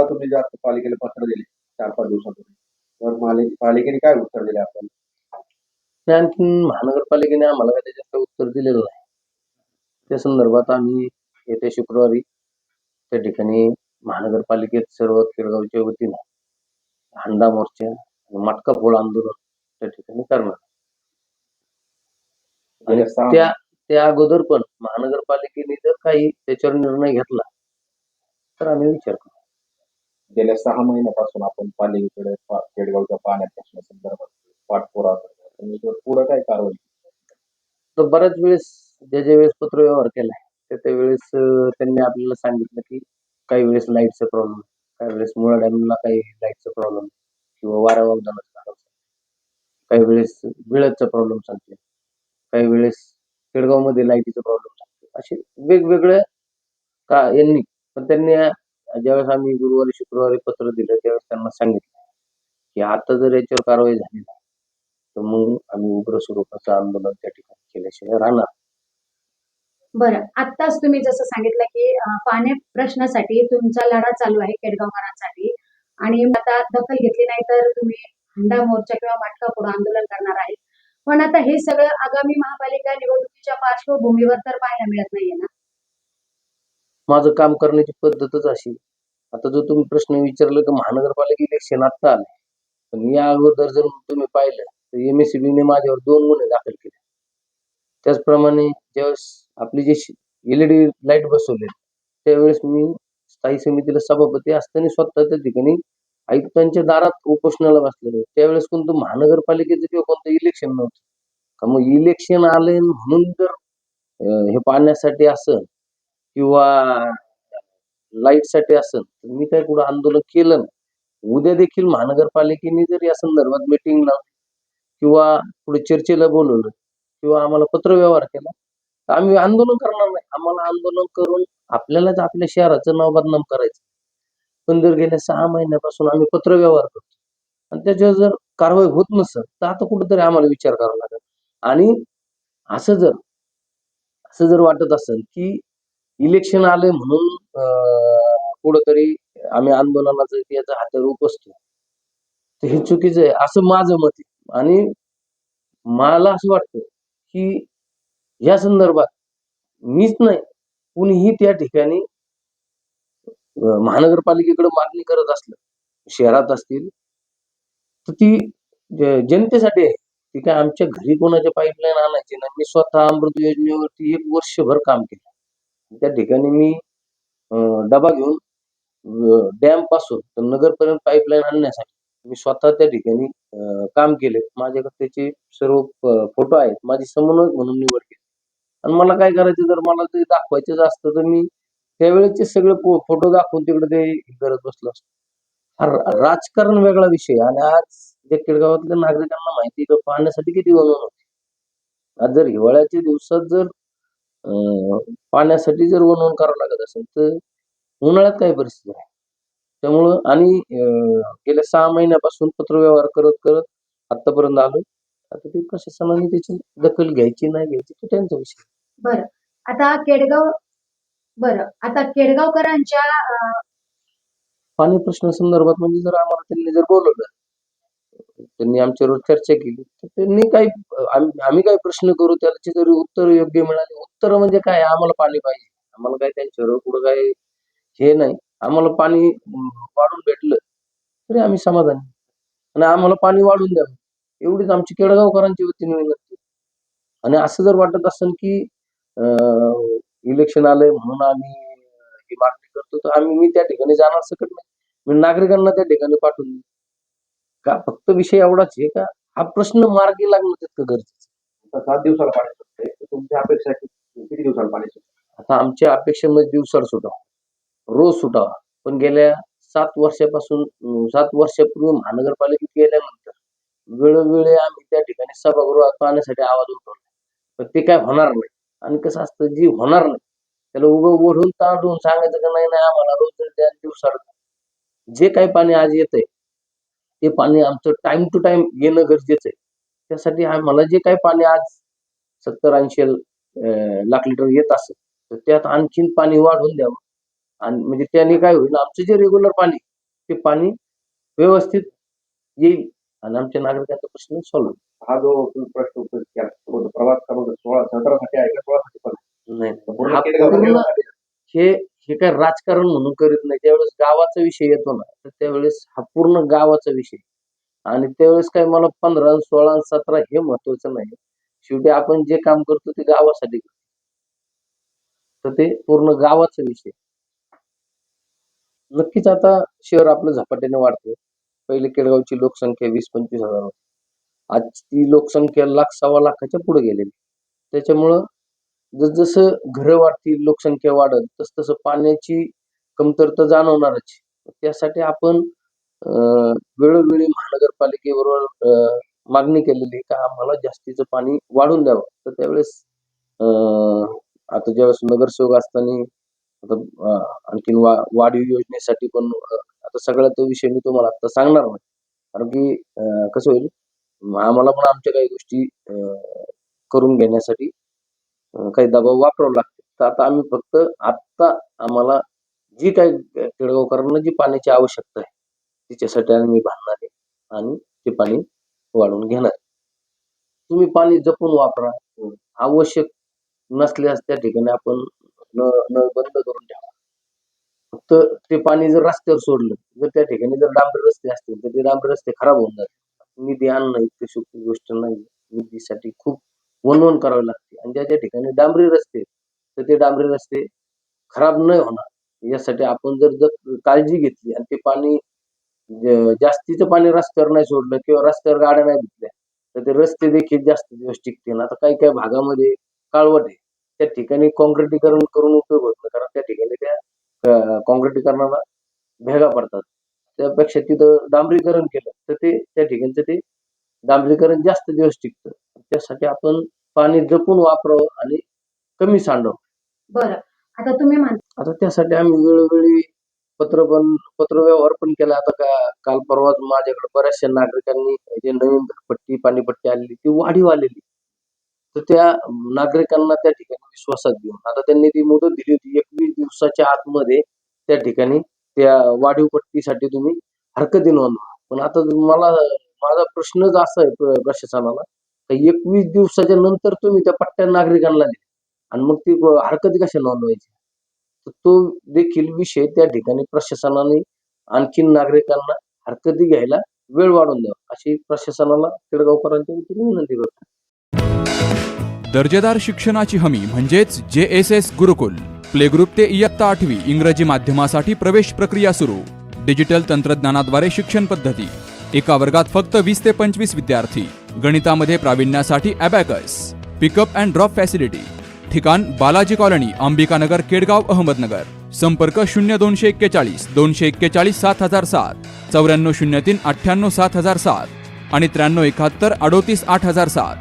तुम्ही जास्त पालिकेला पत्र दिले 4-5 दिवसापूर्वी. तर पालिकेने काय उत्तर दिले आपल्याला? ते आणखीन महानगरपालिकेने आम्हाला काही त्याच्यात काही उत्तर दिलेलं नाही. त्या संदर्भात आम्ही येत्या शुक्रवारी त्या ठिकाणी महानगरपालिकेत सर्व केडगावच्या वतीनं हंडा मोर्चा आणि मटका फोड आंदोलन त्या ठिकाणी करणार. आणि त्या अगोदर पण महानगरपालिकेने जर काही त्याच्यावर निर्णय घेतला तर आम्ही विचार करू. गेल्या 6 महिन्यापासून आपण पालिकेकडे केडगावच्या पाण्यात प्रश्नासंदर्भात पाठपुरावा करतो. तुम्ही पुढे काय कारवाई? तर बऱ्याच वेळेस ज्या वेळेस पत्र व्यवहार केलाय त्या वेळेस त्यांनी आपल्याला सांगितलं की काही वेळेस लाईटचा प्रॉब्लेम, काही वेळेस मुळा डॅमला काही लाईटचा प्रॉब्लेम किंवा वारा वावदानाचा, काही वेळेस बिळाचा प्रॉब्लेम सांगते, काही वेळेस केडगावमध्ये लाईटीचा प्रॉब्लेम सांगते. असे वेगवेगळे का यांनी पण त्यांनी ज्यावेळेस आम्ही गुरुवारी शुक्रवारी पत्र दिलं त्यावेळेस त्यांना सांगितलं की आता जर याच्यावर कारवाई झाली नाही तर मग आम्ही उग्र स्वरूपाचं आंदोलन त्या ठिकाणी केल्याशिवाय राहणार. बरं, आत्ताच तुम्ही जसं सांगितलं की पाण्या प्रश्नासाठी तुमचा लढा चालू आहे केडगावकरांसाठी आणि आता दखल घेतली नाही तर तुम्ही हंडा मोर्चा किंवा मटका फोड आंदोलन करणार आहे. पण आता हे सगळं आगामी महापालिका निवडणुकीच्या पार्श्वभूमीवर तर पाहायला मिळत नाहीये ना. माझं काम करण्याची पद्धतच अशी. आता जो तुम्ही प्रश्न विचारला की महानगरपालिका इलेक्शन आता आले, पण या अगोदर जर तुम्ही पाहिलं तर MSEBने माझ्यावर 2 गुन्हे दाखल केले. त्याचप्रमाणे ज्यावेळेस आपली जी LED लाईट बसवले त्यावेळेस मी स्थायी समितीला सभापती असताना स्वतः त्या ठिकाणी आयुक्तांच्या दारात उपोषणाला बसलेलो. त्यावेळेस कोणतं महानगरपालिकेचं किंवा कोणतं इलेक्शन नव्हतं का. मग इलेक्शन आले म्हणून जर हे पाहण्यासाठी असं किंवा लाईटसाठी असेल तर मी काय कुठं आंदोलन केलं नाही. उद्या देखील महानगरपालिकेने जर या संदर्भात मीटिंग लावली किंवा पुढे चर्चेला बोलवलं किंवा आम्हाला पत्र व्यवहार केला तर आम्ही आंदोलन करणार नाही. आम्हाला आंदोलन करून आपल्यालाच आपल्या शहराचं नाव बदनाम करायचं. पण जर गेल्या 6 महिन्यापासून आम्ही पत्र व्यवहार करतो आणि त्याच्यावर जर कारवाई होत नसेल तर आता कुठेतरी आम्हाला विचार करावा लागेल. आणि असं जर वाटत असेल की इलेक्शन आले म्हणून कुठंतरी आम्ही आंदोलनाचं याचा हातावर उपसतो तर हे चुकीचं आहे असं माझं मत आहे. आणि मला असं वाटतं की या संदर्भात मीच नाही कुणीही त्या ठिकाणी महानगरपालिकेकडे मागणी करत असलं शहरात असतील तर ती जनतेसाठी आहे. ती काय आमच्या घरी कोणाच्या पाईपलाईन आणायची नाही. मी स्वतः अमृत योजनेवरती 1 वर्षभर काम केलं. त्या ठिकाणी मी डबा घेऊन डॅम पासून तर नगरपर्यंत पाईपलाईन आणण्यासाठी मी स्वतः त्या ठिकाणी काम केले. माझ्याकडे त्याचे सर्व फोटो आहेत. माझी समन्वयक म्हणून निवड केली. आणि मला काय करायचं जर मला ते दाखवायचं असतं तर मी त्यावेळेचे सगळे फोटो दाखवून तिकडे ते करत बसलो असतो. हा राजकारण वेगळा विषय. आणि आज त्या केडगावातल्या नागरिकांना माहिती आहे पाहण्यासाठी किती वणवण होती. आज जर हिवाळ्याच्या दिवसात जर पाण्यासाठी जर वणवण करावं लागत असेल तर उन्हाळ्यात काय परिस्थिती आहे. त्यामुळं आणि गेल्या 6 महिन्यापासून पत्रव्यवहार करत करत आतापर्यंत आलो. आता ते प्रशासनाने त्याची दखल घ्यायची नाही घ्यायची तो त्यांचा विषय. बरं, आता केडगावकरांच्या पाणी प्रश्नासंदर्भात म्हणजे जर आम्हाला त्यांनी जर बोलवलं त्यांनी आमच्याबरोबर चर्चा केली तर त्यांनी काही आम्ही काही प्रश्न करू त्याची जरी उत्तर योग्य मिळाली. उत्तर म्हणजे काय आम्हाला पाणी पाहिजे. आम्हाला काय त्यांच्याबरोबर पुढं काय हे नाही. आम्हाला पाणी वाढून भेटलं तरी आम्ही समाधानी आणि आम्हाला पाणी वाढून द्यावं एवढीच आमची केडगावकरांची वतीने विनंती. आणि असं जर वाटत असेल की इलेक्शन आलंय म्हणून आम्ही ही मागणी करतो तर मी त्या ठिकाणी जाणार सकत नाही. मी नागरिकांना त्या ठिकाणी पाठवून देईन. का फक्त विषय एवढाच आहे का हा प्रश्न मार्गी लागणं तितकं गरजेचं. 7 दिवसाला पाणी सुटते. तुमची अपेक्षा किती दिवसाला पाणी सुटते? आता आमच्या अपेक्षेमध्ये दिवसाड सुटावा, रोज सुटावा. पण गेल्या 7 वर्षापासून 7 वर्षापूर्वी महानगरपालिकेत गेल्यानंतर वेळोवेळी आम्ही त्या ठिकाणी सभागृहात पाहण्यासाठी आवाज उठवला. पण ते काय होणार नाही. आणि कसं असतं जी होणार नाही त्याला उभं ओढून ताडून सांगायचं का नाही नाही आम्हाला रोज द्या दिवसाड. जे काही पाणी आज येतंय ते पाणी आमचं टाइम टू टाइम येणं गरजेचं आहे. त्यासाठी आम्हाला जे काही पाणी आज 70-80 लाख लिटर येत असेल तर त्यात आणखीन पाणी वाढवून द्यावं. आणि म्हणजे त्याने काय होईल आमचं जे रेग्युलर पाणी ते पाणी व्यवस्थित येईल आणि आमच्या नागरिकांचा प्रश्न सॉल्व्ह हा जो तुम्ही प्रश्न उपस्थित केला तो प्रवास क्रमांक 16-17 साठी आहे का 16 साठी पण आहे? नाही. पूर्ण हा केडगाव पूर्ण केडगावसाठी आहे. हे काय राजकारण म्हणून करीत नाही. ज्यावेळेस गावाचा विषय येतो ना, तर त्यावेळेस हा पूर्ण गावाचा विषय आणि त्यावेळेस काय मला 15, 16, 17 हे महत्वाचं नाही. शेवटी आपण जे काम करतो ते गावासाठी करतो. तर ते पूर्ण गावाचा विषय. नक्कीच आता शहर आपलं झपाट्याने वाढतंय. पहिले केडगावची लोकसंख्या 20-25 हजार होती. आज ती लोकसंख्या लाख, सव्वा लाखाच्या पुढे गेलेली. त्याच्यामुळं जसजसं घरं वाढतील, लोकसंख्या वाढेल, तसतसं पाण्याची कमतरता जाणवणारच. त्यासाठी आपण वेळोवेळी महानगरपालिकेबरोबर मागणी केलेली का आम्हाला जास्तीचं पाणी वाढून द्यावं. तर त्यावेळेस आता ज्यावेळेस नगरसेवक असताना आता आणखीन वाढीव योजनेसाठी पण आता सगळा तो विषय मी तुम्हाला आता सांगणार नाही. कारण की कसं होईल, आम्हाला पण आमच्या काही गोष्टी करून घेण्यासाठी काही दबाव वापरावा लागतो. तर आता आम्ही फक्त आत्ता आम्हाला जी काही केडगावकरांना जी पाण्याची आवश्यकता आहे, तिच्यासाठी आम्ही भांडणार आहे आणि ते पाणी वाढवून घेणार आहे. तुम्ही पाणी जपून वापरा. आवश्यक नसल्यास त्या ठिकाणी आपण नळ बंद करून ठेवा. फक्त ते पाणी जर रस्त्यावर सोडलं, जर त्या ठिकाणी जर डांबरी रस्ते असतील तर ते डांबरी रस्ते खराब होऊन जातात. निधी आणणं इतकी सोपी गोष्ट नाही. निधीसाठी खूप वणवण करावी लागते आणि ज्या ज्या ठिकाणी डांबरी रस्ते तर ते डांबरी रस्ते खराब नाही होणार यासाठी आपण जर काळजी घेतली आणि ते पाणी जास्तीचं पाणी रस्त्यावर नाही सोडलं किंवा रस्त्यावर गाड्या नाही धुतल्या तर ते रस्ते देखील जास्त दिवस टिकतील. आता काही काही भागामध्ये काळवट आहे, त्या ठिकाणी काँक्रिटीकरण करून उपयोग होत नाही, कारण त्या ठिकाणी त्या काँक्रिटीकरणाला भेगा पडतात. त्यापेक्षा तिथं डांबरीकरण केलं तर ते त्या ठिकाणचं ते डांबरीकरण जास्त दिवस टिकतं. त्यासाठी आपण पाणी जपून वापरावं आणि कमी सांडावं. बरं, आता तुम्ही म्हणता आता त्यासाठी आम्ही वेळोवेळी पत्रव्यवहार पण केला. आता काल परवाच माझ्याकडे बऱ्याचशा नागरिकांनी जे नवीन घरपट्टी पाणीपट्टी आलेली ती वाढीव आलेली, तर त्या नागरिकांना त्या ठिकाणी विश्वासात घेऊन आता त्यांनी ती मुदत दिली होती 21 दिवसाच्या आतमध्ये त्या ठिकाणी त्या वाढीव पट्टीसाठी तुम्ही हरकती नोंदवा. पण आता माझा प्रश्नच असा आहे प्रशासनाला, 21 दिवसाच्या नंतर तुम्ही त्या पट्ट्या नागरिकांना दिल्या आणि मग ती हरकती कशा नोंदवायची. तर तो देखील विषय त्या ठिकाणी प्रशासनाने आणखीन नागरिकांना हरकती घ्यायला वेळ वाढवून द्यावा अशी प्रशासनाला केडगावकरांच्या वतीने विनंती करतो. दर्जेदार शिक्षणाची हमी म्हणजेच JSS गुरुकुल. प्ले ग्रुप ते इयत्ता 8वी इंग्रजी माध्यमासाठी प्रवेश प्रक्रिया सुरू. डिजिटल तंत्रज्ञानाद्वारे शिक्षण पद्धती. एका वर्गात फक्त 20 ते 25 विद्यार्थी. गणितामध्ये प्रावीण्यासाठी abacus. Pickup and drop facility. ठिकाण बालाजी कॉलनी, अंबिकानगर, केडगाव, अहमदनगर. संपर्क 0241 241 7007, 9403 98 7007 आणि 9371 38 8007.